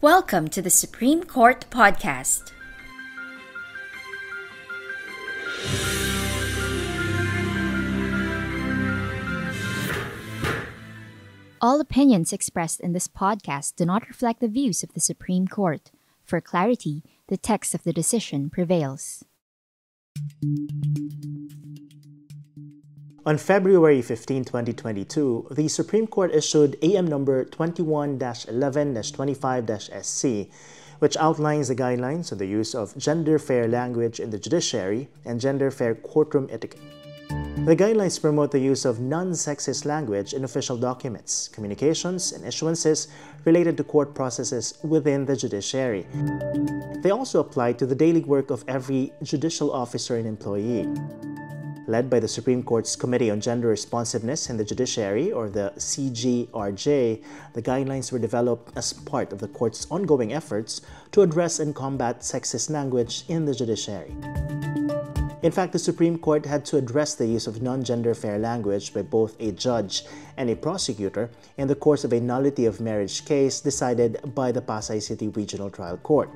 Welcome to the Supreme Court Podcast. All opinions expressed in this podcast do not reflect the views of the Supreme Court. For clarity, the text of the decision prevails. On February 15, 2022, the Supreme Court issued AM number 21-11-25-SC, which outlines the guidelines on the use of gender-fair language in the judiciary and gender-fair courtroom etiquette. The guidelines promote the use of non-sexist language in official documents, communications, and issuances related to court processes within the judiciary. They also apply to the daily work of every judicial officer and employee. Led by the Supreme Court's Committee on Gender Responsiveness in the Judiciary, or the CGRJ, the guidelines were developed as part of the court's ongoing efforts to address and combat sexist language in the judiciary. In fact, the Supreme Court had to address the use of non-gender fair language by both a judge and a prosecutor in the course of a nullity of marriage case decided by the Pasay City Regional Trial Court.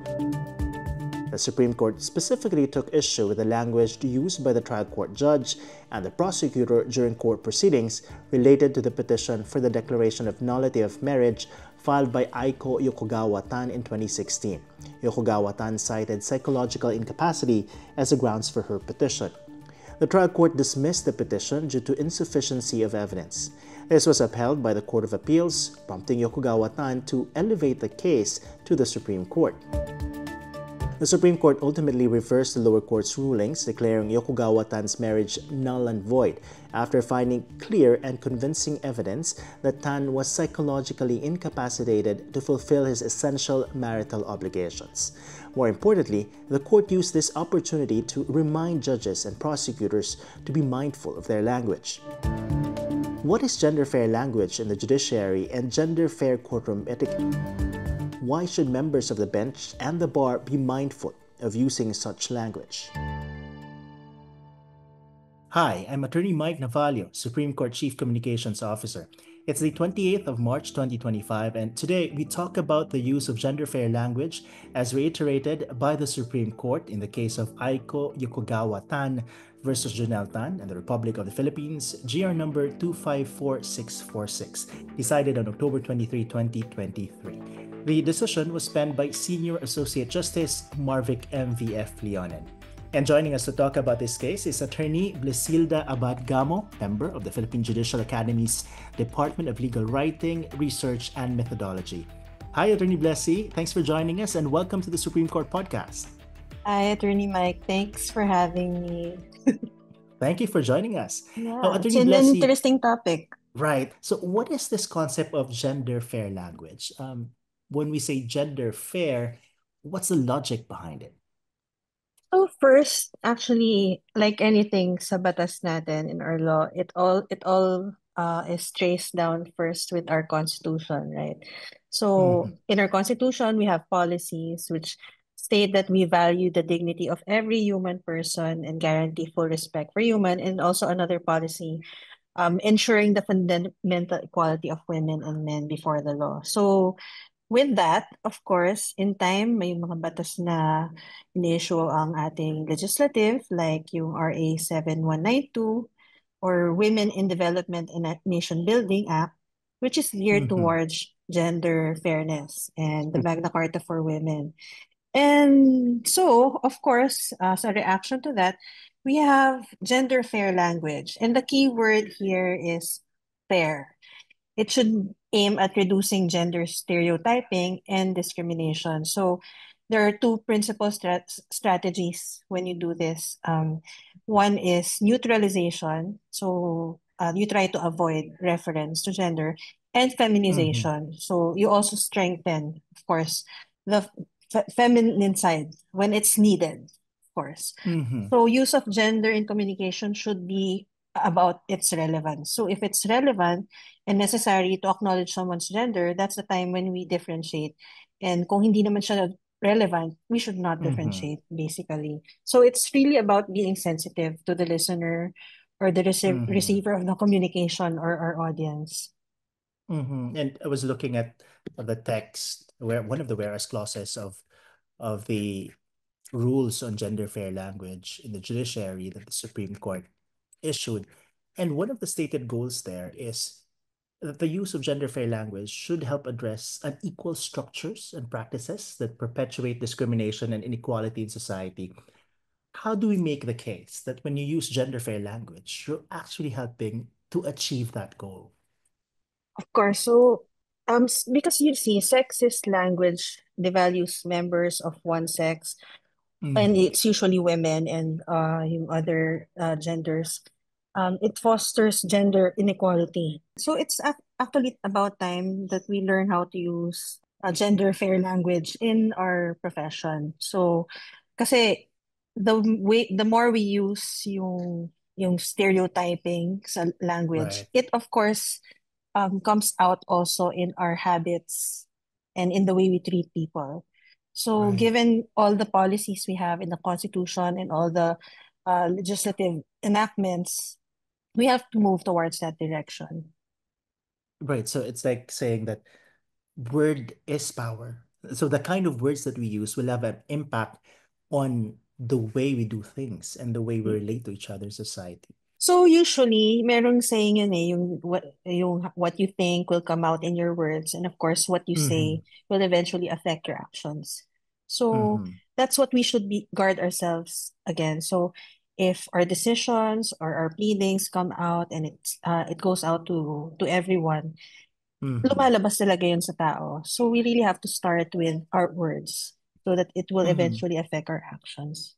The Supreme Court specifically took issue with the language used by the trial court judge and the prosecutor during court proceedings related to the petition for the declaration of nullity of marriage filed by Aiko Yokogawa-tan in 2016. Yokogawa-tan cited psychological incapacity as a grounds for her petition. The trial court dismissed the petition due to insufficiency of evidence. This was upheld by the Court of Appeals, prompting Yokogawa-tan to elevate the case to the Supreme Court. The Supreme Court ultimately reversed the lower court's rulings, declaring Yokogawa-tan's marriage null and void after finding clear and convincing evidence that Tan was psychologically incapacitated to fulfill his essential marital obligations. More importantly, the court used this opportunity to remind judges and prosecutors to be mindful of their language. What is gender-fair language in the judiciary and gender-fair courtroom etiquette? Why should members of the bench and the bar be mindful of using such language? Hi, I'm Attorney Mike Navalio, Supreme Court Chief Communications Officer. It's the 28th of March 2025, and today we talk about the use of gender-fair language as reiterated by the Supreme Court in the case of Aiko Yokogawa-tan versus Janelle Tan and the Republic of the Philippines, GR number 254646, decided on October 23, 2023. The decision was penned by Senior Associate Justice Marvic M.V.F. Leonen. And joining us to talk about this case is Attorney Blesilda Abad-Gamo, member of the Philippine Judicial Academy's Department of Legal Writing, Research, and Methodology. Hi, Attorney Blesi. Thanks for joining us and welcome to the Supreme Court Podcast. Hi, Attorney Mike. Thanks for having me. Thank you for joining us. Yeah, it's an interesting topic. Right. So what is this concept of gender-fair language? When we say gender-fair, what's the logic behind it? So first, actually, like anything sa batas natin in our law, it all is traced down first with our constitution, right? So in our constitution, we have policies which state that we value the dignity of every human person and guarantee full respect for human, and also another policy ensuring the fundamental equality of women and men before the law. So with that, of course, in time, may mga batas na in-issue ang ating legislative like yung RA 7192 or Women in Development and Nation Building Act, which is geared towards gender fairness and the Magna Carta for Women. And so, of course, as a reaction to that, we have gender fair language. And the key word here is fair. It should aim at reducing gender stereotyping and discrimination. So there are two principal strategies when you do this. One is neutralization. So you try to avoid reference to gender, and feminization. So you also strengthen, of course, the feminine side when it's needed, of course. So use of gender in communication should be about its relevance. So if it's relevant and necessary to acknowledge someone's gender, that's the time when we differentiate. And kung hindi naman siya relevant, we should not differentiate, basically. So it's really about being sensitive to the listener or the receiver of the communication or our audience. And I was looking at the text one of the whereas clauses of the rules on gender fair language in the judiciary that the Supreme Court issued. And one of the stated goals there is that the use of gender fair language should help address unequal structures and practices that perpetuate discrimination and inequality in society. How do we make the case that when you use gender fair language, you're actually helping to achieve that goal? Of course. So, because you see, sexist language devalues members of one sex, and Mm-hmm. it's usually women and yung other genders. It fosters gender inequality. So it's actually about time that we learn how to use gender fair language in our profession. So, kasi the more we use yung stereotyping sa language, Right, it of course comes out also in our habits and in the way we treat people. So, right. given all the policies we have in the Constitution and all the legislative enactments, we have to move towards that direction. Right. So it's like saying that word is power. So the kind of words that we use will have an impact on the way we do things and the way we relate to each other in society. So usually, merong saying yun eh, yung what you think will come out in your words, and of course, what you Mm-hmm. say will eventually affect your actions. So Mm-hmm. that's what we should be guard ourselves against. So if our decisions or our pleadings come out and it goes out to everyone, Mm-hmm. lumalabas talaga yun sa tao. So we really have to start with our words so that it will Mm-hmm. eventually affect our actions.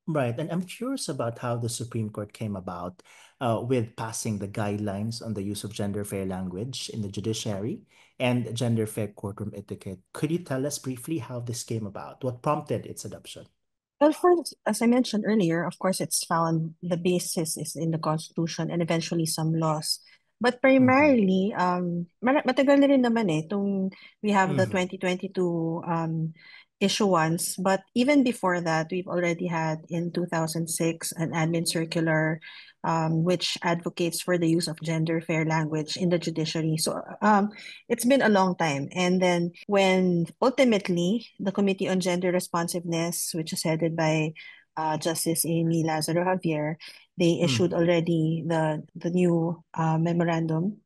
Right. And I'm curious about how the Supreme Court came about with passing the guidelines on the use of gender fair language in the judiciary and gender fair courtroom etiquette. Could you tell us briefly how this came about? What prompted its adoption? Well, as I mentioned earlier, of course, it's found the basis is in the Constitution and eventually some laws. But Mm-hmm. primarily, matagal na rin naman eh, we have the Mm-hmm. 2022 issuance. But even before that, we've already had in 2006 an admin circular which advocates for the use of gender fair language in the judiciary. So it's been a long time. And then when ultimately the Committee on Gender Responsiveness, which is headed by Justice Amy Lazaro Javier, they issued Mm-hmm. already the new memorandum.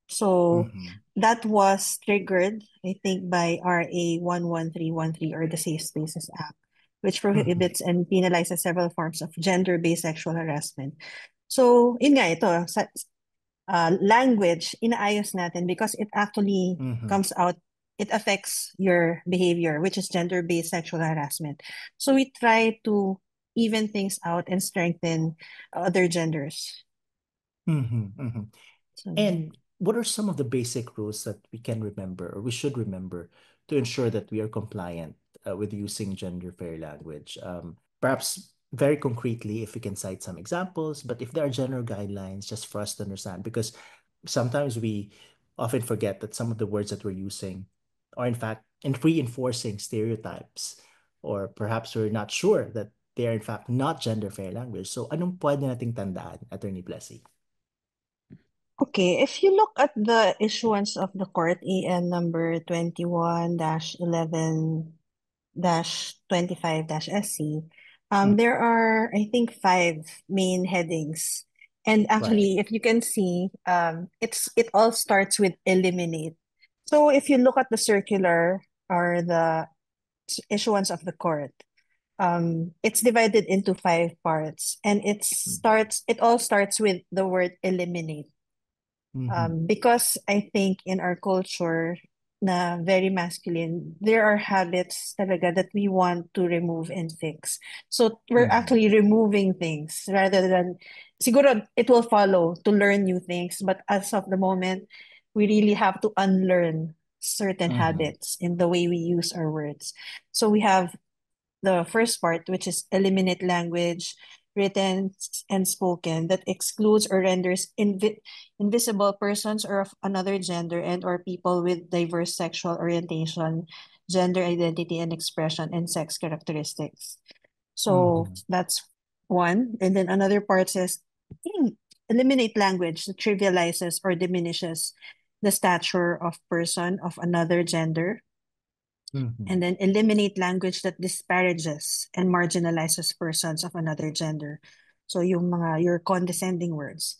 So Mm-hmm. that was triggered, I think, by RA 11313 or the Safe Spaces Act, which Mm-hmm. prohibits and penalizes several forms of gender-based sexual harassment. So, yun nga ito, language, inaayos natin because it actually Mm-hmm. comes out, it affects your behavior, which is gender-based sexual harassment. So we try to even things out and strengthen other genders. Mm-hmm. Mm-hmm. So, And what are some of the basic rules that we can remember or we should remember to ensure that we are compliant with using gender fair language? Perhaps very concretely, if we can cite some examples, but if there are general guidelines just for us to understand, because sometimes we often forget that some of the words that we're using are in fact in reinforcing stereotypes, or perhaps we're not sure that they are in fact not gender fair language. So anong pwede nating tandaan, Attorney Plessy? okay, if you look at the issuance of the court EN number 21-11-25-SC, Mm. there are, I think, five main headings. And Right. actually, if you can see, it all starts with eliminate. So if you look at the circular or the issuance of the court, it's divided into five parts, and it all starts with the word eliminate. Mm-hmm. Because I think in our culture na very masculine, there are habits talaga that we want to remove and fix. So we're Mm-hmm. actually removing things rather than, siguro it will follow to learn new things, but as of the moment, we really have to unlearn certain Mm-hmm. habits in the way we use our words. So we have the first part, which is eliminate language, written and spoken, that excludes or renders invisible persons or of another gender and or people with diverse sexual orientation, gender identity and expression, and sex characteristics. So Mm-hmm. that's one. And then another part says eliminate language that trivializes or diminishes the stature of person of another gender. Mm-hmm. And then eliminate language that disparages and marginalizes persons of another gender. So your condescending words.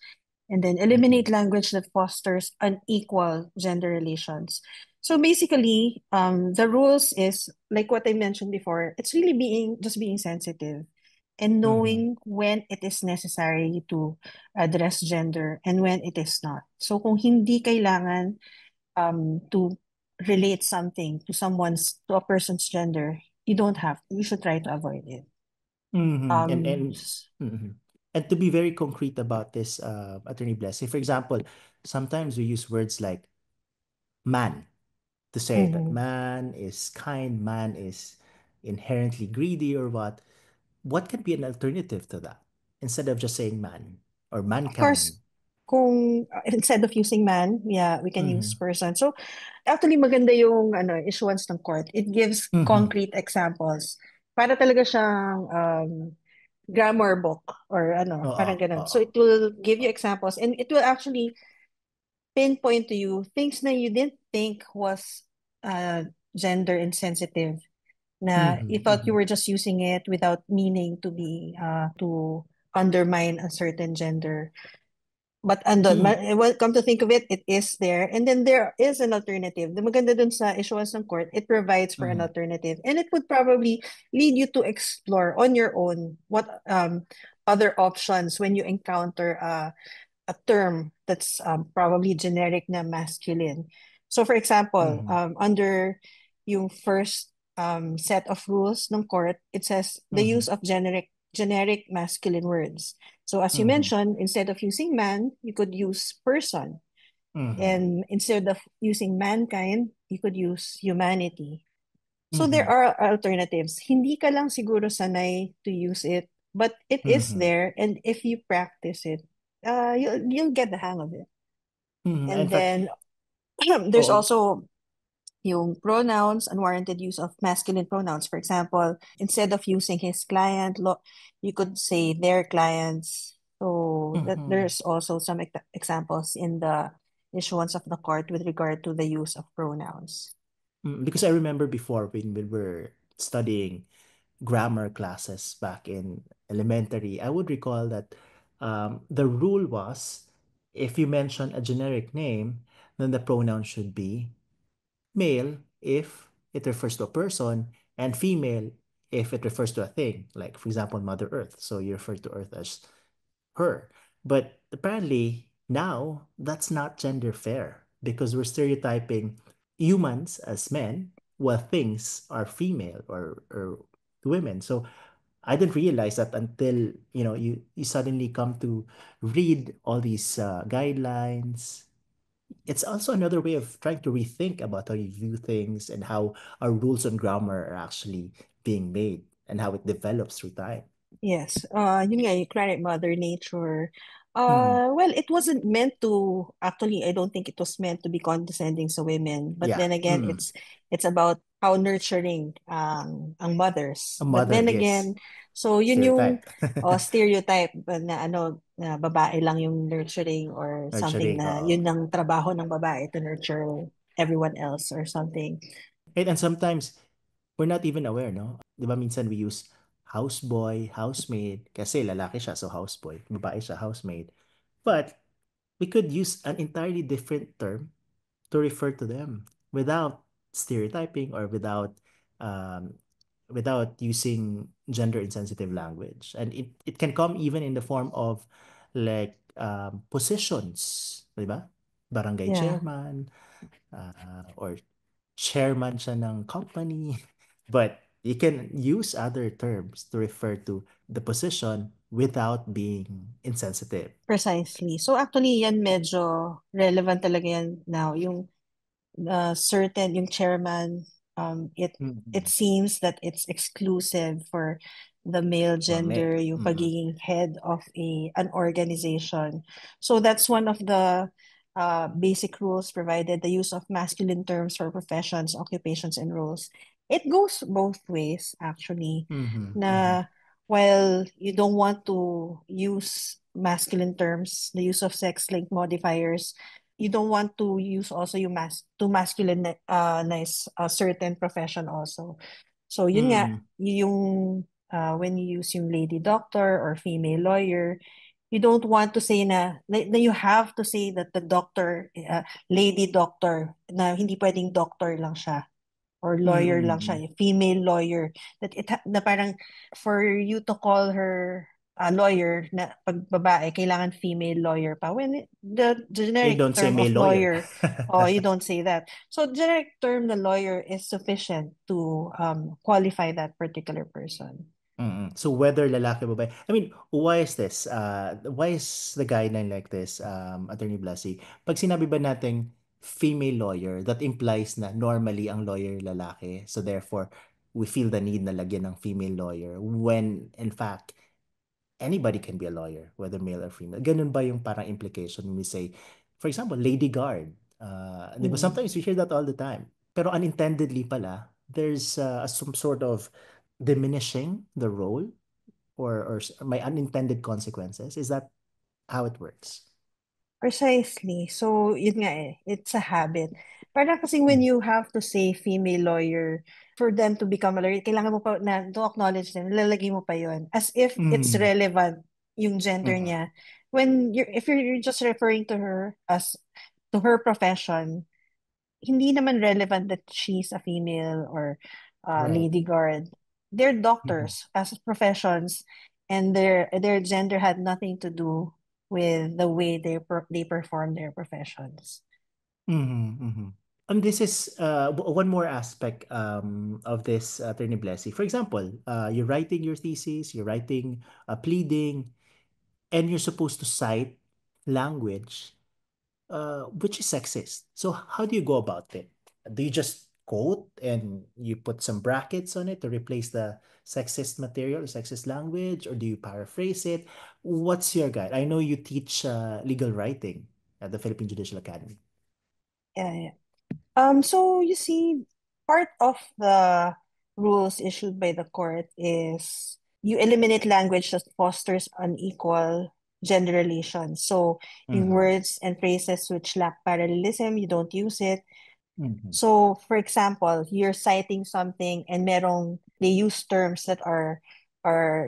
And then eliminate Mm-hmm. language that fosters unequal gender relations. So basically, the rules is like what I mentioned before. It's really being sensitive and Mm-hmm. knowing when it is necessary to address gender and when it is not. So kung hindi kailangan to relate something to a person's gender, you don't have to. You should try to avoid it. Mm-hmm. And Um, mhm. And to be very concrete about this, Attorney Bless, say for example, sometimes we use words like man to say that mhm. man is kind, man is inherently greedy or what. What can be an alternative to that instead of just saying man or Of course, mankind? kung instead of using man, yeah, we can use Mm-hmm. person. So actually maganda yung issuance ng court. It gives Mm-hmm. concrete examples. Para talaga siyang grammar book or Oo, parang ganun. oo. So it will give you examples and it will actually pinpoint to you things that you didn't think was uh, gender insensitive na you Mm-hmm. thought you Mm-hmm. were just using it without meaning to be to undermine a certain gender. But andun, Mm-hmm. well, come to think of it, it is there. And then there is an alternative. The maganda dun sa issuance ng court, it provides for an Mm-hmm. alternative. And it would probably lead you to explore on your own what other options when you encounter a term that's probably generic na masculine. So for example, Mm-hmm. under yung first set of rules ng court, it says the Mm-hmm. use of generic masculine words. So as you Mm-hmm. mentioned, instead of using man, you could use person. Mm-hmm. And instead of using mankind, you could use humanity. So there Mm-hmm. are alternatives. Hindi ka lang siguro sanay to use it, but it is Mm-hmm. there. And if you practice it, you'll get the hang of it. Mm-hmm. In And fact, then there's oh, also yung pronouns, unwarranted use of masculine pronouns. For example, instead of using his client, you could say their clients. So that mm-hmm. there's also some examples in the issuance of the court with regard to the use of pronouns. Because I remember before when we were studying grammar classes back in elementary, I would recall that the rule was if you mention a generic name, then the pronoun should be male if it refers to a person and female if it refers to a thing, like for example, Mother Earth. So you refer to Earth as her. But apparently now that's not gender fair because we're stereotyping humans as men while things are female or women. So I didn't realize that until you suddenly come to read all these guidelines. It's also another way of trying to rethink about how you view things and how our rules on grammar are actually being made and how it develops through time. Yes, yun nga, yung clarinet Mother Nature. Mm, Well, it wasn't meant to, actually, I don't think it was meant to be condescending sa women. But yeah. then again, Mm. it's about how nurturing ang A mothers. But mother, then yes. again, so yun yung Stereotype. stereotype na na babae lang yung nurturing or something Nurturing. na yun ang trabaho ng babae to nurture everyone else or something. And sometimes we're not even aware, no? Di ba minsan we use houseboy, housemaid, kasi lalaki siya, so houseboy. Babae siya, housemaid. But we could use an entirely different term to refer to them without stereotyping or um, without using gender insensitive language. And it can come even in the form of like positions, di ba? Barangay Yeah. chairman, or chairman siya ng company. But you can use other terms to refer to the position without being insensitive. Precisely. So actually, yan medyo relevant talaga yan now. Yung certain, yung chairman, it Mhm. seems that it's exclusive for the male For gender, men. yung Mhm. pagiging head of an organization. So that's one of the basic rules provided, the use of masculine terms for professions, occupations, and roles. It goes both ways, actually, Mhm. Mhm. na while you don't want to use masculine terms, the use of sex-linked modifiers, you don't want to use also to masculinize a certain profession also. So yun nga, Mm. yung when you use yung lady doctor or female lawyer, you don't want to say na you have to say that the doctor, lady doctor, na hindi pwedeng doctor lang siya or Mm, lawyer lang mm. siya, female lawyer. Na parang for you to call her a lawyer na pag babae, kailangan female lawyer pa. The You generic don't say term of male lawyer. lawyer, oh, you don't say that. So generic term na lawyer is sufficient to qualify that particular person. Mm-mm. So whether lalaki o babae, I mean, why is this? Why is the guideline like this, Attorney Blasi? Pag sinabi ba nating female lawyer, that implies na normally ang lawyer lalaki. So therefore, we feel the need na lagyan ng female lawyer when in fact, anybody can be a lawyer, whether male or female. Ganun ba yung parang implication when we say, for example, lady guard. Di ba? Mm. Sometimes we hear that all the time. Pero unintendedly pala, there's some sort of diminishing the role or may unintended consequences. Is that how it works? Precisely. So, yun nga it's a habit. Parang kasi when Mm. you have to say female lawyer, for them to become a lawyer, kailangan mo pa na to acknowledge them, lalagay mo pa yon as if it's Mm. relevant yung gender Mm. niya. If you're just referring to her as to her profession, hindi naman relevant that she's a female or Right. lady guard. They're Mhm. doctors as professions, and their gender had nothing to do with the way they perform their professions. Mhm, mhm. And this is one more aspect of this, Attorney Blessy. For example, you're writing your thesis, you're writing a pleading, and you're supposed to cite language which is sexist. So how do you go about it? Do you just quote and you put some brackets on it to replace the sexist material, sexist language, or do you paraphrase it? What's your guide? I know you teach legal writing at the Philippine Judicial Academy. Yeah. So you see, part of the rules issued by the court is you eliminate language that fosters unequal gender relations. So yung Mm-hmm. words and phrases which lack parallelism, you don't use it. Mm-hmm. So, for example, you're citing something and they use terms that are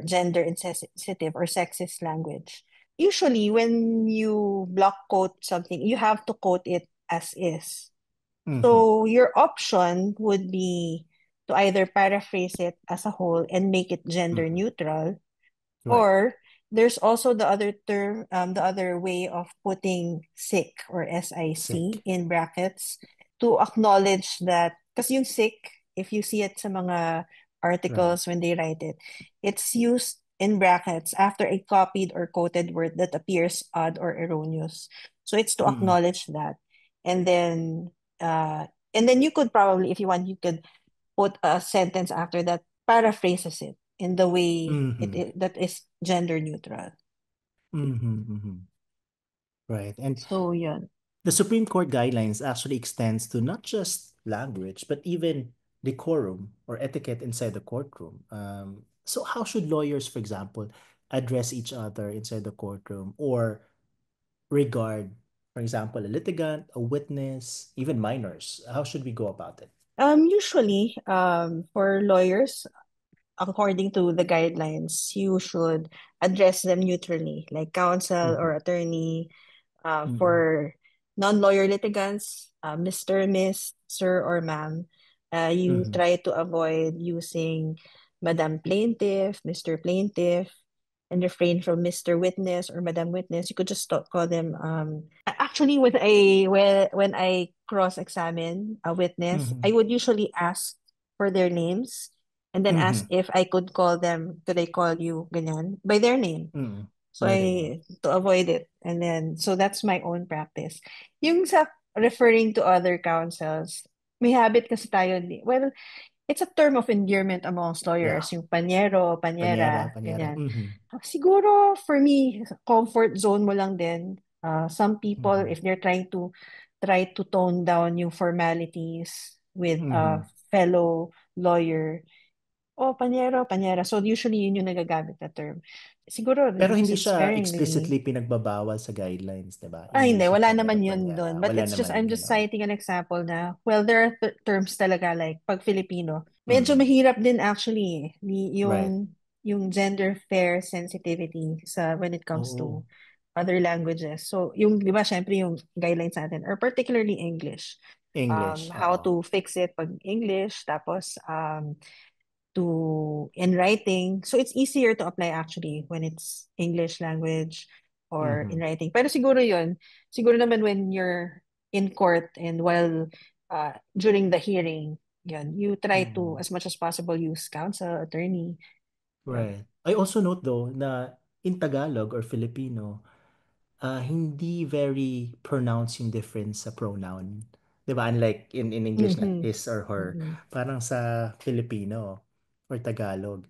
gender insensitive or sexist language. Usually, when you block quote something, you have to quote it as is. Mm-hmm. So, your option would be to either paraphrase it as a whole and make it gender Mm-hmm. neutral, Right. or there's also the other term, the other way of putting sick or SIC Sick. in brackets to acknowledge that, kasi yung sick, if you see it sa mga Right. articles when they write it, it's used in brackets after a copied or quoted word that appears odd or erroneous. So it's to Mm-hmm. acknowledge that. And then, you could probably, if you want, you could put a sentence after that paraphrases it in the way Mm-hmm. that is gender neutral. Mm-hmm. Mm-hmm. Right. And So yun. the Supreme Court guidelines actually extends to not just language, but even decorum or etiquette inside the courtroom. So how should lawyers, for example, address each other inside the courtroom or regard, for example, a litigant, a witness, even minors? How should we go about it? Usually, for lawyers, according to the guidelines, you should address them neutrally, like counsel Mm-hmm. or attorney. Mm-hmm. For non-lawyer litigants, Mr., Miss, Sir, or Ma'am, you Mm-hmm. try to avoid using Madam Plaintiff, Mr. Plaintiff, and refrain from Mr. Witness or Madam Witness. You could just call them. Actually, when I cross-examine a witness, Mm-hmm. I would usually ask for their names and then ask Mm-hmm. if I could call them. Could I call you ganyan by their name? Mm-hmm. So By their name. to avoid it. And then, so that's my own practice. Yung sa referring to other counsels, may habit kasi tayo, well, it's a term of endearment amongst Yeah. lawyers, yung panyero, Panyera, panyera, panyera. ganyan. Mm-hmm. Siguro, for me, comfort zone mo lang din. Some people, Mm-hmm. if they're try to tone down yung formalities with Mm-hmm. a fellow lawyer, Oh, panyero, panyera. So usually yun yung nagagamit na term. Siguro Pero because hindi it's siya sparingly. explicitly pinagbabawal sa guidelines, 'di ba? Hindi, English at wala panyero naman yun panyera. doon. But Wala it's just, naman I'm just gano'n. citing an example na, well, there are terms talaga like pag Filipino. Medyo Mm. mahirap din actually Right. yung gender fair sensitivity sa when it comes to Oo. other languages. So, yung, di ba, syempre yung guidelines natin, or particularly English. English, How oo. to fix it pag English, tapos to in writing. So it's easier to apply actually when it's English language or in Mhm. writing. Pero siguro yun, siguro naman when you're in court and while during the hearing, yun, you try to, Mm. as much as possible, use counsel, attorney. Yun. Right. I also note though na in Tagalog or Filipino, hindi very pronounced yung difference sa pronoun. 'Di ba? Unlike in English na Mm-hmm. his or her. Mm-hmm. Parang sa Filipino or Tagalog,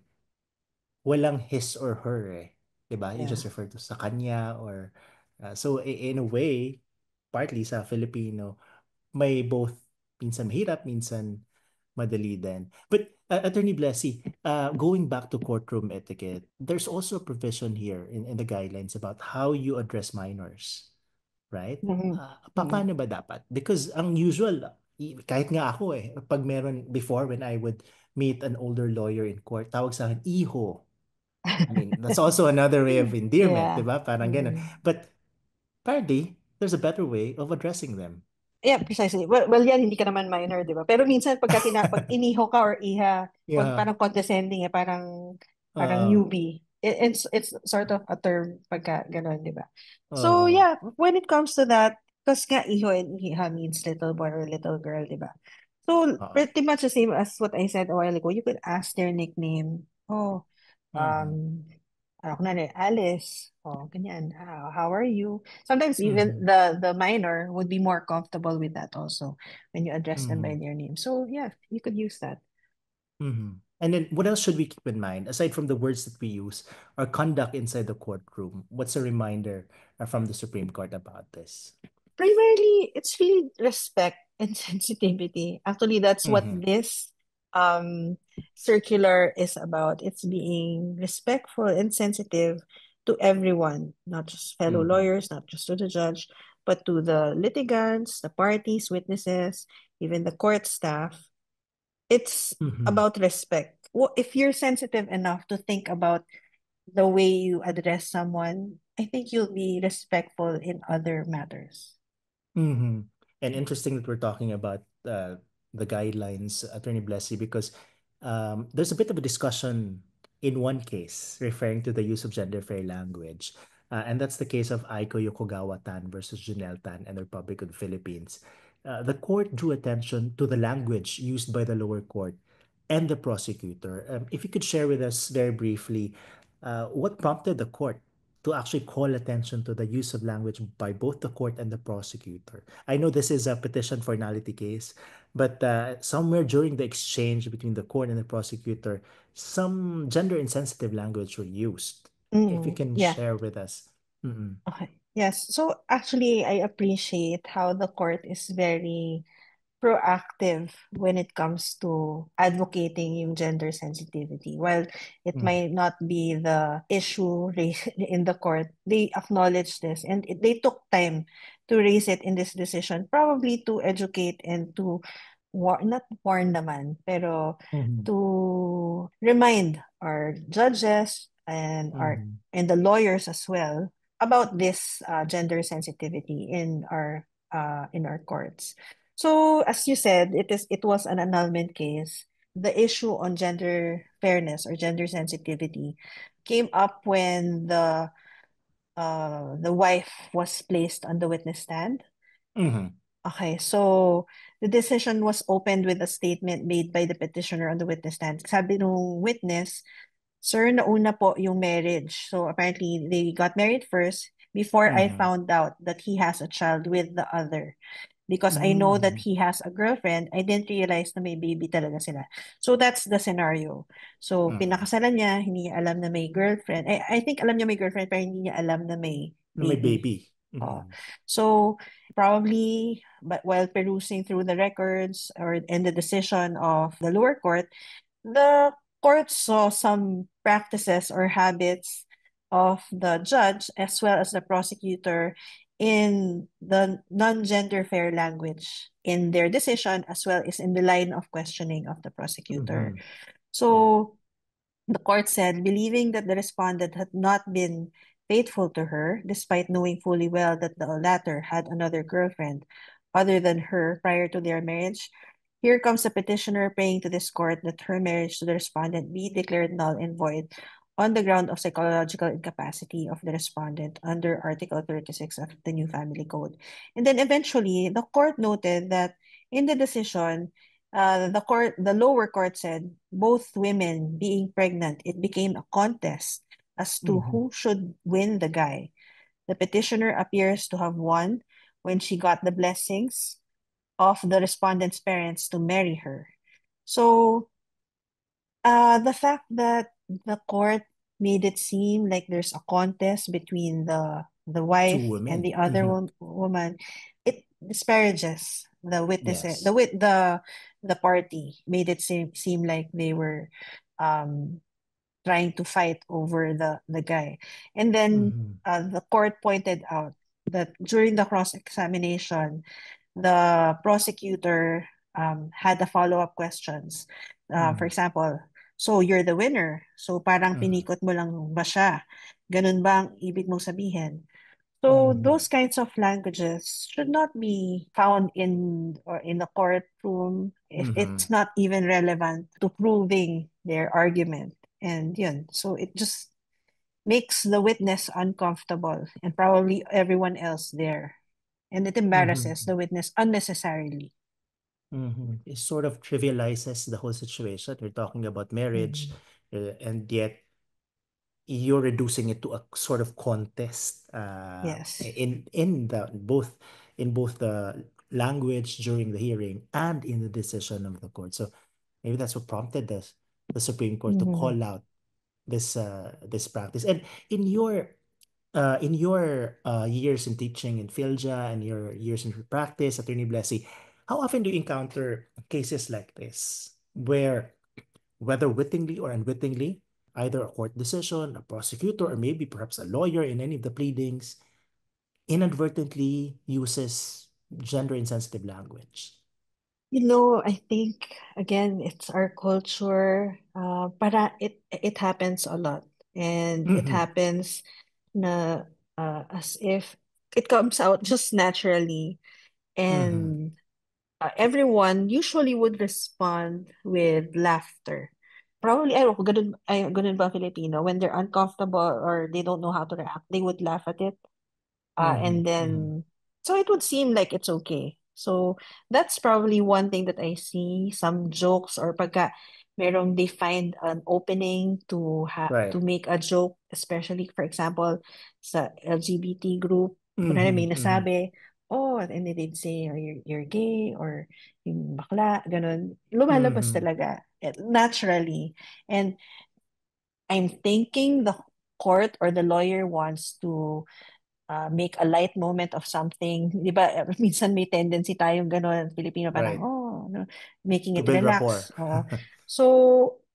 walang his or her eh. 'Di ba? You just Yeah. refer to sa kanya or so in a way, partly sa Filipino, may both minsan mahirap, minsan madali din. But Attorney Blessy, going back to courtroom etiquette, there's also a provision here in the guidelines about how you address minors, right? Mm-hmm. Mm-hmm. Paano ba dapat? Because ang usual, kahit nga ako pag meron before when I would meet an older lawyer in court, tawag sa akin, iho. I mean, that's also another way of endearment, di Yeah. ba? Parang ganun. Mm-hmm. But apparently, there's a better way of addressing them. Yeah, precisely. Well, yan, hindi ka naman minor, di ba? Pero minsan, pag iniho ka or iha, wag Yeah. parang condescending, parang Uh, newbie. It's sort of a term pagka gano'n, di ba? So, uh, yeah, when it comes to that, because nga iho and iha means little boy or little girl, di ba? So, uh, pretty much the same as what I said a while ago. You could ask their nickname. Oh, mhm, ano kunwari, Alice. Oh, ganyan. How are you? Sometimes even mhm, the minor would be more comfortable with that also when you address them by mhm, their name. So yeah, you could use that. mhm. And then what else should we keep in mind aside from the words that we use or conduct inside the courtroom? What's a reminder from the Supreme Court about this? Primarily, it's really respect and sensitivity. Actually, that's what Mhm, this um circular is about. It's being respectful and sensitive to everyone, not just fellow mhm, lawyers, not just to the judge, but to the litigants, the parties, witnesses, even the court staff. It's mhm. about respect. Well, if you're sensitive enough to think about the way you address someone, I think you'll be respectful in other matters. Mm-hmm. And interesting that we're talking about the guidelines, Attorney Blessy, because there's a bit of a discussion in one case referring to the use of gender fair language. And that's the case of Aiko Yokogawa Tan versus Junel Tan and the Republic of the Philippines. The court drew attention to the language used by the lower court and the prosecutor. If you could share with us very briefly what prompted the court to actually call attention to the use of language by both the court and the prosecutor. I know this is a petition formality case, but somewhere during the exchange between the court and the prosecutor, some gender insensitive language were used. If you can Yeah. share with us. Mm-mm. Okay. Yes. So actually, I appreciate how the court is very proactive when it comes to advocating yung gender sensitivity. While it Mm-hmm. might not be the issue raised in the court, they acknowledge this and they took time to raise it in this decision, probably to educate and to not warn naman, pero Mm-hmm. to remind our judges and our Mm-hmm. and the lawyers as well about this gender sensitivity in our courts. So as you said, it was an annulment case. The issue on gender fairness or gender sensitivity came up when the wife was placed on the witness stand. Mm-hmm. Okay, so the decision was opened with a statement made by the petitioner on the witness stand. Sabi nung witness, "Sir, nauna po yung marriage." So apparently they got married first before I Mm-hmm. found out that he has a child with the other. Because I know that Mm-hmm. he has a girlfriend, I didn't realize na may baby talaga sila. So that's the scenario. So Mm-hmm. pinakasalan niya, hindi niya alam na may girlfriend. I think alam niya may girlfriend pero hindi niya alam na may May baby. baby. Oh. Mm-hmm. So probably, but while perusing through the records or and the decision of the lower court, the court saw some practices or habits of the judge as well as the prosecutor in the non-gender fair language in their decision as well as in the line of questioning of the prosecutor. Mm-hmm. So the court said, believing that the respondent had not been faithful to her, despite knowing fully well that the latter had another girlfriend other than her prior to their marriage, here comes the petitioner praying to this court that her marriage to the respondent be declared null and void on the ground of psychological incapacity of the respondent under Article 36 of the New Family Code. And then eventually, the court noted that in the decision, the lower court said both women being pregnant, it became a contest as to Mm-hmm. who should win the guy. The petitioner appears to have won when she got the blessings of the respondent's parents to marry her. So, the fact that the court made it seem like there's a contest between the Two wife and women. the other Mm-hmm. woman, it disparages the witnesses, Yes. the party made it seem like they were um trying to fight over the guy. And then Mm-hmm. the court pointed out that during the cross-examination, the prosecutor had the follow-up questions. For Mm-hmm. example, so you're the winner. So parang Mm-hmm. pinikot mo lang ba siya? Ganun ba ang ibig mong sabihin? So Mm-hmm. those kinds of languages should not be found in or in the courtroom if Mm-hmm. it's not even relevant to proving their argument. And yun, so it just makes the witness uncomfortable and probably everyone else there. And it embarrasses Mm-hmm. the witness unnecessarily. Mm-hmm. It sort of trivializes the whole situation. We're talking about marriage, Mhm. and yet you're reducing it to a sort of contest Yes. in both the language during the hearing and in the decision of the court. So maybe that's what prompted the Supreme Court to Mhm. call out this practice. And in your years in teaching in Philja and your years in practice, Attorney Blessy, how often do you encounter cases like this where, whether wittingly or unwittingly, either a court decision, a prosecutor, or maybe perhaps a lawyer in any of the pleadings inadvertently uses gender insensitive language? I think again, it's our culture. Para it happens a lot, and it Mm-hmm. happens na as if it comes out just naturally, Mm-hmm. and everyone usually would respond with laughter. Probably, ganun ba Filipino? When they're uncomfortable or they don't know how to react, they would laugh at it. Mm-hmm. And Mm-hmm. then, so it would seem like it's okay. So that's probably one thing that I see, some jokes or pagka merong they find an opening to Right. make a joke, especially for example sa LGBT group, kunwari Mm-hmm. may Mm-hmm. nasabi, oh, and then they'd say, oh, you're gay or yung bakla, ganun. Lumalabas Mm-hmm. talaga naturally. And I'm thinking the court or the lawyer wants to make a light moment of something. Di ba, minsan may tendency tayong gano'n, Filipino, parang, Right. oh, no, making To it build rapport. relax. Oh. So,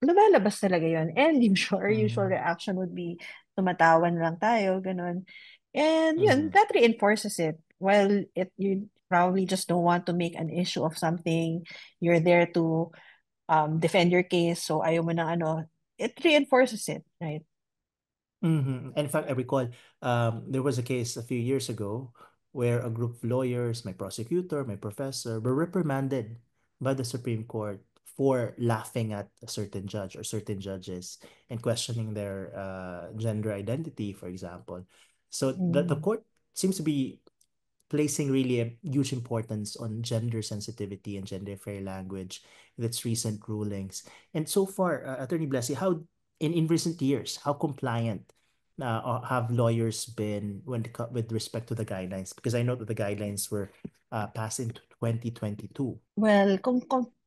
lumalabas talaga yun. And our usual Mm-hmm. reaction would be, tumatawan lang tayo, gano'n. And yun, Mm-hmm. that reinforces it. While you probably just don't want to make an issue of something, you're there to defend your case, so ayaw mo ng ano, it reinforces it, right? Mm-hmm. And in fact, I recall there was a case a few years ago where a group of lawyers, my prosecutor, my professor, were reprimanded by the Supreme Court for laughing at a certain judge or certain judges and questioning their gender identity, for example. So the Mm. court seems to be placing really a huge importance on gender sensitivity and gender fair language with its recent rulings. And so far, Attorney Blessy, how in recent years, how compliant have lawyers been with respect to the guidelines? Because I know that the guidelines were passed in 2022. Well,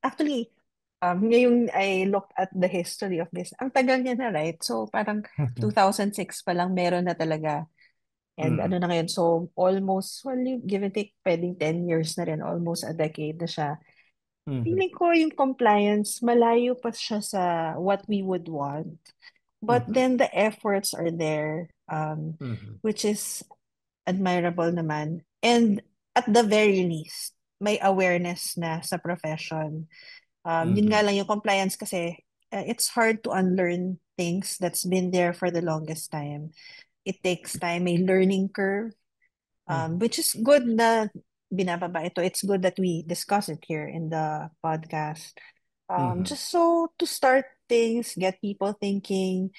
actually, ngayong I looked at the history of this, ang tagal niya na, right? So, parang 2006 pa lang meron na talaga. And ano Mm, na ngayon, so almost, well, give and take, pwedeng 10 years na rin, almost a decade na siya. Mhm. feeling ko yung compliance, malayo pa siya sa what we would want. But Mhm. then the efforts are there, Mhm. which is admirable naman. And at the very least, may awareness na sa profession. Yun nga Mhm. lang yung compliance kasi it's hard to unlearn things that's been there for the longest time. It takes time, may learning curve, Mhm. which is good na binababa ito. It's good that we discuss it here in the podcast. Mhm. Just so to start things, get people thinking,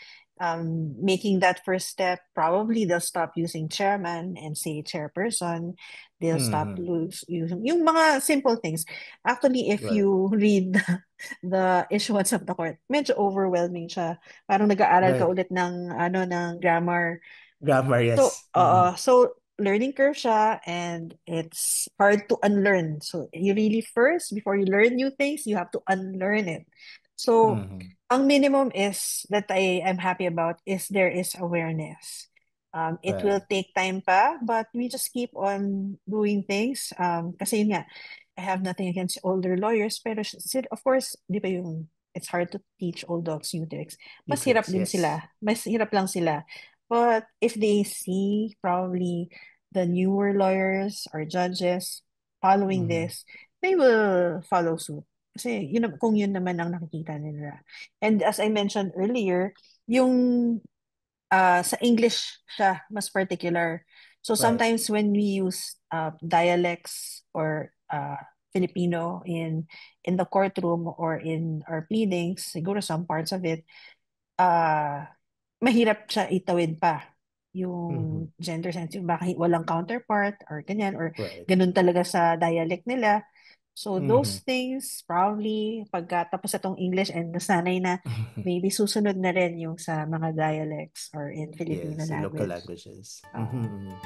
making that first step. Probably they'll stop using chairman and say chairperson. They'll stop Mhm. using yung mga simple things. Actually, if Right. you read the issuance of the court, medyo overwhelming siya. Parang nag-aaral ka Right. ulit ng ano ng grammar. Grammar, So, yes. Mhm. so learning curve siya and it's hard to unlearn. So, you really first, before you learn new things, you have to unlearn it. So, Mhm. ang minimum is that I am happy about is there is awareness. It will Right. take time pa, but we just keep on doing things. Kasi yun nga, I have nothing against older lawyers, pero of course, di ba yung, it's hard to teach old dogs new tricks. You Mas hirap tricks, din yes. sila. Mas hirap lang sila. But if they see probably the newer lawyers or judges following Mhm. this, they will follow suit. Kasi yun, kung yun naman ang nakikita nila. And as I mentioned earlier, yung sa English siya mas particular. So Right. sometimes when we use dialects or Filipino in the courtroom or in our pleadings, siguro some parts of it, uh, mahirap siya itawid pa Mhm. yung gender sensitive, baka walang counterpart or ganyan, or Right. ganun talaga sa dialect nila. So those Mhm. things, probably, pagka tapos itong English and nasanay na, maybe susunod na rin yung sa mga dialects or in Filipino Yes, in local language. languages. Uh, Mhm.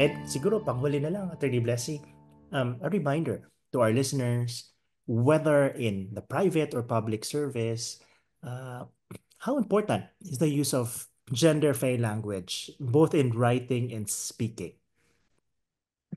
At siguro panghuli na lang, Attorney Blessy, a reminder to our listeners, whether in the private or public service, uh, how important is the use of gender-fair language, both in writing and speaking?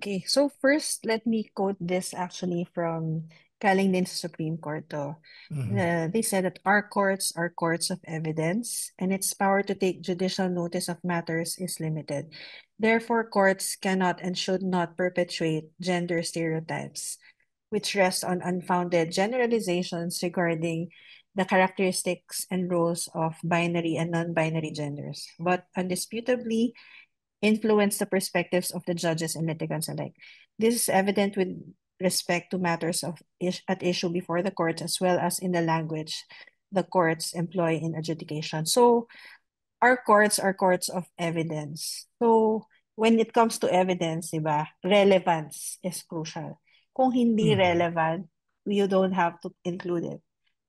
Okay, so first, let me quote this actually from galing din sa Supreme Court to. Mhm. They said that our courts are courts of evidence, and its power to take judicial notice of matters is limited. Therefore, courts cannot and should not perpetuate gender stereotypes, which rest on unfounded generalizations regarding the characteristics and roles of binary and non-binary genders, but undisputably influence the perspectives of the judges and litigants alike. This is evident with respect to matters at issue before the courts as well as in the language the courts employ in adjudication. So our courts are courts of evidence. So when it comes to evidence, diba, relevance is crucial. Kung hindi Mhm. relevant, you don't have to include it.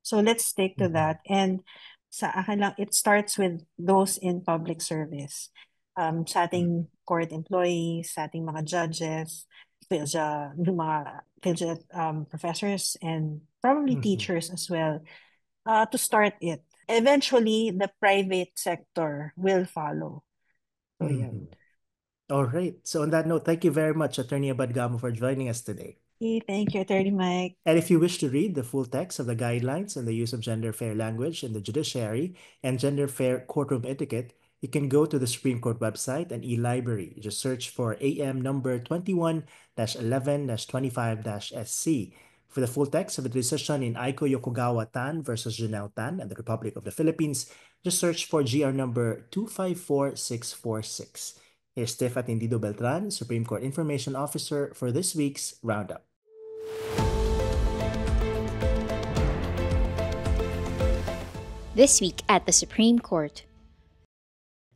So let's stick to Mhm. that. And sa akin lang, it starts with those in public service. Sa ating court employees, sa ating mga judges, yung mga PhilJet professors, and probably Mhm. teachers as well, to start it. Eventually, the private sector will follow. So, yun. Mhm. All right. So on that note, thank you very much, Attorney Abadgamo, for joining us today. Okay, thank you, Attorney Mike. And if you wish to read the full text of the guidelines on the use of gender fair language in the judiciary and gender fair courtroom etiquette, you can go to the Supreme Court website and e-library. Just search for AM number 21-11-25-SC. For the full text of the decision in Aiko Yokogawa Tan versus Janelle Tan and the Republic of the Philippines, just search for GR number 254646. Here's Steph Atendido Beltran, Supreme Court Information Officer for this week's Roundup. This week at the Supreme Court.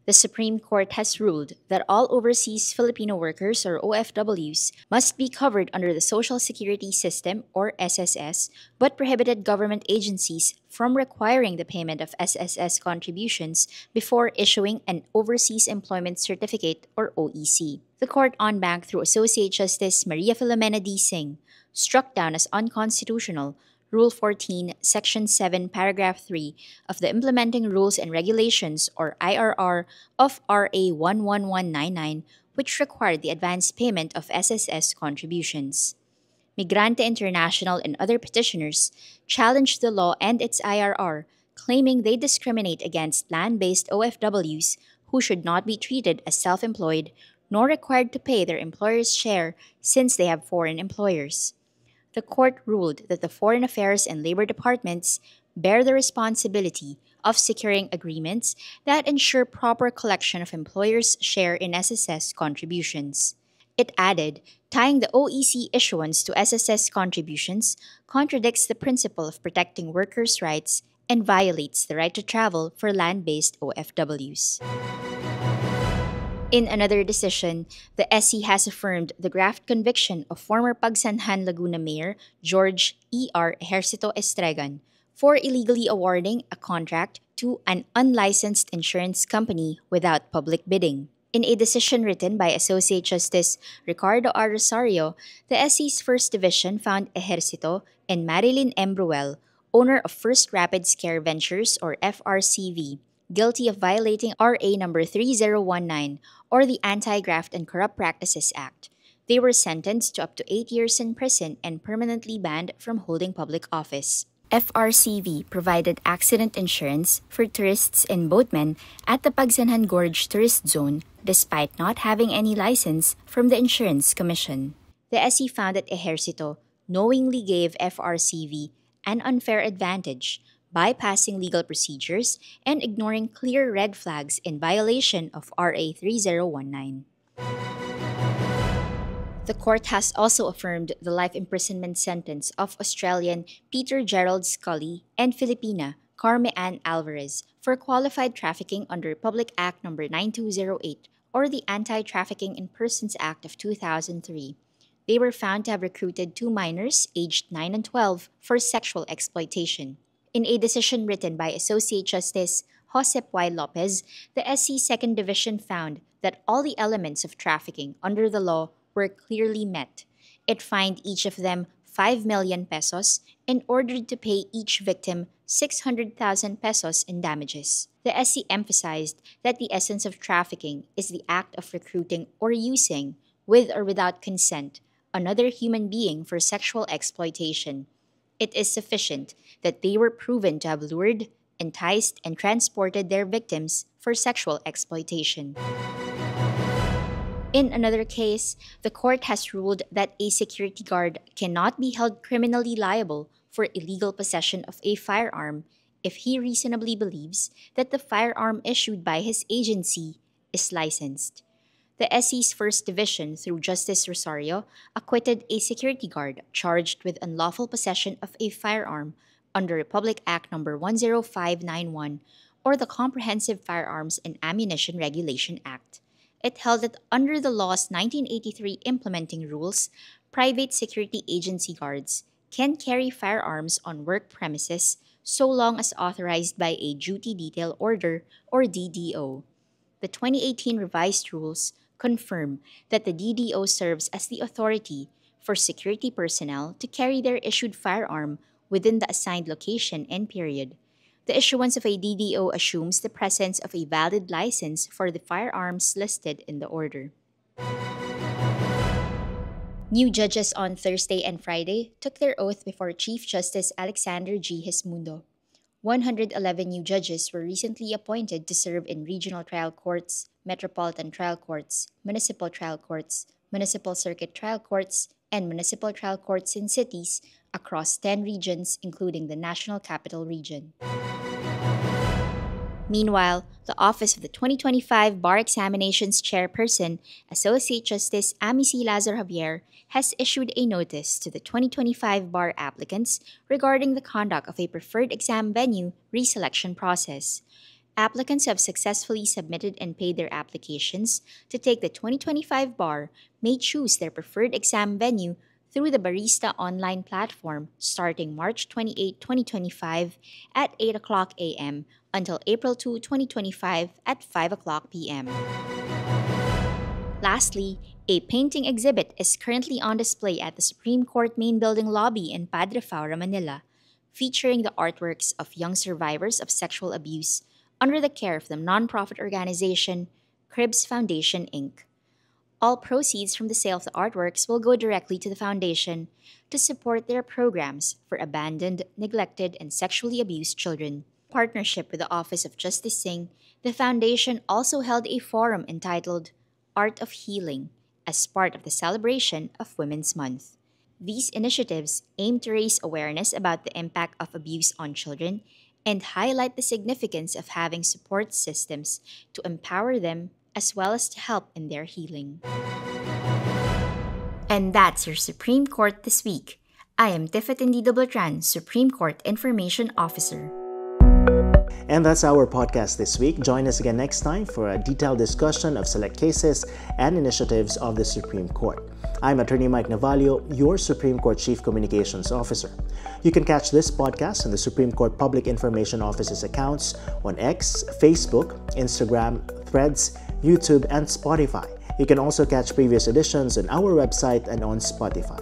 The Supreme Court has ruled that all overseas Filipino workers or OFWs must be covered under the Social Security System or SSS, but prohibited government agencies from requiring the payment of SSS contributions before issuing an Overseas Employment Certificate or OEC. The court en banc through Associate Justice Maria Filomena D. Singh struck down as unconstitutional Rule 14, Section 7, Paragraph 3 of the Implementing Rules and Regulations or IRR of RA 11199, which required the advance payment of SSS contributions. Migrante International and other petitioners challenged the law and its IRR, claiming they discriminate against land-based OFWs who should not be treated as self-employed nor required to pay their employer's share since they have foreign employers. The court ruled that the Foreign Affairs and Labor Departments bear the responsibility of securing agreements that ensure proper collection of employers' share in SSS contributions. It added, tying the OEC issuance to SSS contributions contradicts the principle of protecting workers' rights and violates the right to travel for land-based OFWs. In another decision, the SC has affirmed the graft conviction of former Pagsanhan Laguna Mayor George E.R. Ejercito Estregan for illegally awarding a contract to an unlicensed insurance company without public bidding. In a decision written by Associate Justice Ricardo R. Rosario, the SC's First Division found Ejercito and Marilyn M. Bruel, owner of First Rapid Scare Ventures or FRCV, guilty of violating RA number 3019 or the Anti-Graft and Corrupt Practices Act. They were sentenced to up to 8 years in prison and permanently banned from holding public office. FRCV provided accident insurance for tourists and boatmen at the Pagsanhan Gorge Tourist Zone despite not having any license from the Insurance Commission. The SC found that Ejercito knowingly gave FRCV an unfair advantage, bypassing legal procedures and ignoring clear red flags in violation of RA 3019. The court has also affirmed the life imprisonment sentence of Australian Peter Gerald Scully and Filipina Carme Ann Alvarez for qualified trafficking under Public Act No. 9208 or the Anti-Trafficking in Persons Act of 2003. They were found to have recruited 2 minors aged 9 and 12 for sexual exploitation. In a decision written by Associate Justice Josep Y. Lopez, the SC Second Division found that all the elements of trafficking under the law were clearly met. It fined each of them 5 million pesos and ordered to pay each victim 600,000 pesos in damages. The SC emphasized that the essence of trafficking is the act of recruiting or using, with or without consent, another human being for sexual exploitation. It is sufficient that they were proven to have lured, enticed, and transported their victims for sexual exploitation. In another case, the court has ruled that a security guard cannot be held criminally liable for illegal possession of a firearm if he reasonably believes that the firearm issued by his agency is licensed. The SC's First Division, through Justice Rosario, acquitted a security guard charged with unlawful possession of a firearm under Republic Act No. 10591 or the Comprehensive Firearms and Ammunition Regulation Act. It held that under the law's 1983 implementing rules, private security agency guards can carry firearms on work premises so long as authorized by a Duty Detail Order or DDO. The 2018 revised rules confirm that the DDO serves as the authority for security personnel to carry their issued firearm within the assigned location and period. The issuance of a DDO assumes the presence of a valid license for the firearms listed in the order. New judges on Thursday and Friday took their oath before Chief Justice Alexander G. Hismundo. 111 new judges were recently appointed to serve in regional trial courts, metropolitan trial courts, municipal trial courts, municipal circuit trial courts, and municipal trial courts in cities across 10 regions, including the National Capital Region. Meanwhile, the Office of the 2025 Bar Examinations Chairperson, Associate Justice Amici Lazar Javier, has issued a notice to the 2025 bar applicants regarding the conduct of a preferred exam venue reselection process. Applicants who have successfully submitted and paid their applications to take the 2025 bar may choose their preferred exam venue through the Barista online platform starting March 28, 2025 at 8 o'clock a.m. until April 2, 2025 at 5 o'clock p.m. Lastly, a painting exhibit is currently on display at the Supreme Court main building lobby in Padre Faura, Manila, featuring the artworks of young survivors of sexual abuse under the care of the nonprofit organization Cribs Foundation, Inc. All proceeds from the sale of the artworks will go directly to the foundation to support their programs for abandoned, neglected, and sexually abused children. In partnership with the Office of Justice Singh, the foundation also held a forum entitled Art of Healing as part of the celebration of Women's Month. These initiatives aim to raise awareness about the impact of abuse on children and highlight the significance of having support systems to empower them as well as to help in their healing. And that's your Supreme Court this week. I am Tiffany Dobletran, Supreme Court Information Officer. And that's our podcast this week. Join us again next time for a detailed discussion of select cases and initiatives of the Supreme Court. I'm Attorney Mike Navalio, your Supreme Court Chief Communications Officer. You can catch this podcast on the Supreme Court Public Information Office's accounts on X, Facebook, Instagram, Threads, YouTube, and Spotify. You can also catch previous editions on our website and on Spotify.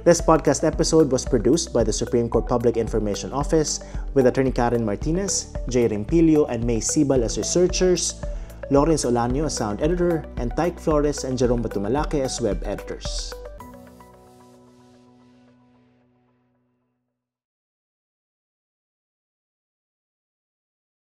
This podcast episode was produced by the Supreme Court Public Information Office with Attorney Karen Martinez, Jay Rimpilio, and May Sibal as researchers, Lawrence Olanio as sound editor, and Tyke Flores and Jerome Batumalake as web editors.